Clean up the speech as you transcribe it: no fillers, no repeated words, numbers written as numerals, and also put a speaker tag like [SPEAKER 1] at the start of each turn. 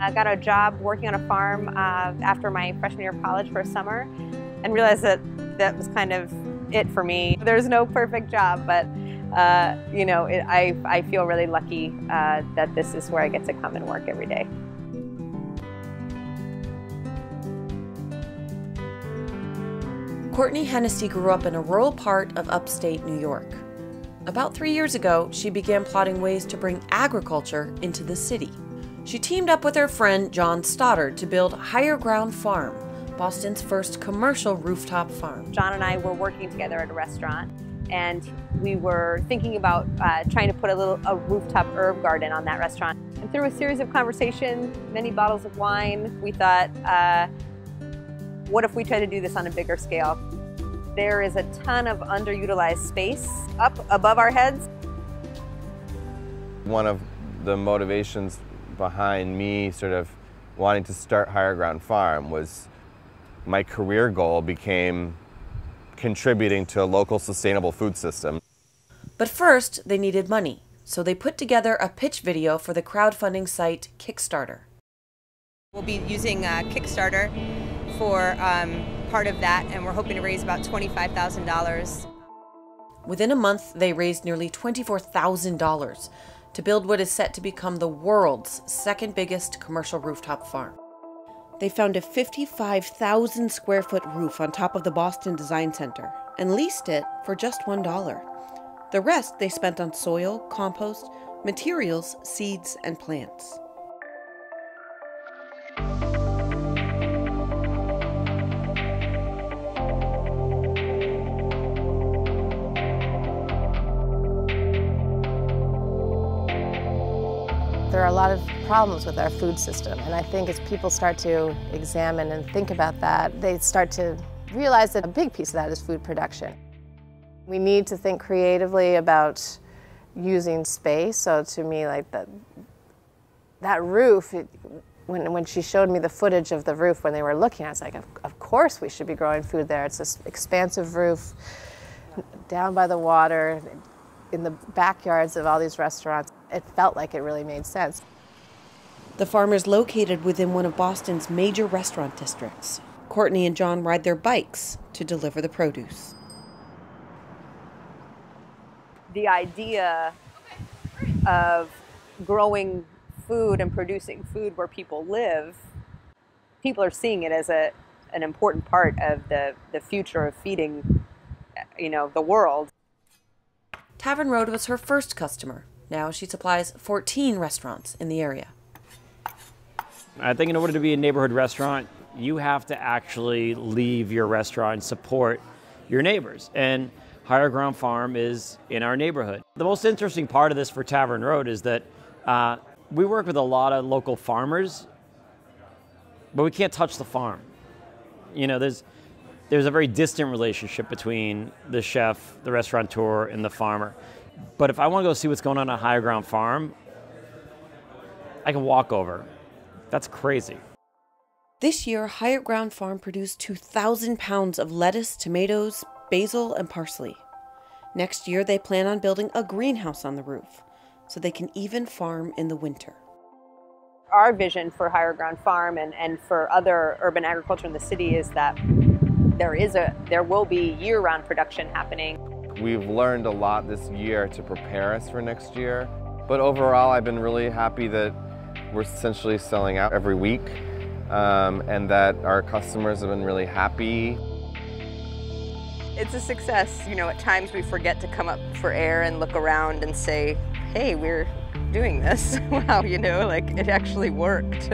[SPEAKER 1] I got a job working on a farm after my freshman year of college for a summer and realized that that was kind of it for me. There's no perfect job, but you know, I feel really lucky that this is where I get to come and work every day.
[SPEAKER 2] Courtney Hennessy grew up in a rural part of upstate New York. About 3 years ago, she began plotting ways to bring agriculture into the city. She teamed up with her friend John Stoddard to build Higher Ground Farm, Boston's first commercial rooftop farm.
[SPEAKER 1] John and I were working together at a restaurant, and we were thinking about trying to put a rooftop herb garden on that restaurant. And through a series of conversations, many bottles of wine, we thought, what if we try to do this on a bigger scale? There is a ton of underutilized space up above our heads.
[SPEAKER 3] One of the motivations behind me sort of wanting to start Higher Ground Farm was my career goal became contributing to a local sustainable food system.
[SPEAKER 2] But first, they needed money, so they put together a pitch video for the crowdfunding site Kickstarter.
[SPEAKER 1] We'll be using Kickstarter for part of that, and we're hoping to raise about $25,000.
[SPEAKER 2] Within a month, they raised nearly $24,000 to build what is set to become the world's second biggest commercial rooftop farm. They found a 55,000 square foot roof on top of the Boston Design Center and leased it for just $1. The rest they spent on soil, compost, materials, seeds, and plants.
[SPEAKER 4] There are a lot of problems with our food system, and I think as people start to examine and think about that, they start to realize that a big piece of that is food production. We need to think creatively about using space. So to me, like that roof, when she showed me the footage of the roof when they were looking, I was like, of course we should be growing food there. It's this expansive roof down by the water, in the backyards of all these restaurants. It felt like it really made sense.
[SPEAKER 2] The farm is located within one of Boston's major restaurant districts. Courtney and John ride their bikes to deliver the produce.
[SPEAKER 1] The idea of growing food and producing food where people live, people are seeing it as an important part of the future of feeding, you know, the world.
[SPEAKER 2] Tavern Road was her first customer. Now she supplies 14 restaurants in the area.
[SPEAKER 5] I think in order to be a neighborhood restaurant, you have to actually leave your restaurant and support your neighbors. And Higher Ground Farm is in our neighborhood. The most interesting part of this for Tavern Road is that we work with a lot of local farmers, but we can't touch the farm. You know, there's a very distant relationship between the chef, the restaurateur, and the farmer. But if I want to go see what's going on at Higher Ground Farm, I can walk over. That's crazy.
[SPEAKER 2] This year, Higher Ground Farm produced 2,000 pounds of lettuce, tomatoes, basil, and parsley. Next year, they plan on building a greenhouse on the roof, so they can even farm in the winter.
[SPEAKER 1] Our vision for Higher Ground Farm and for other urban agriculture in the city is that there will be year-round production happening.
[SPEAKER 3] We've learned a lot this year to prepare us for next year, but overall I've been really happy that we're essentially selling out every week and that our customers have been really happy.
[SPEAKER 1] It's a success. You know, at times we forget to come up for air and look around and say, hey, we're doing this. Wow, you know, like it actually worked.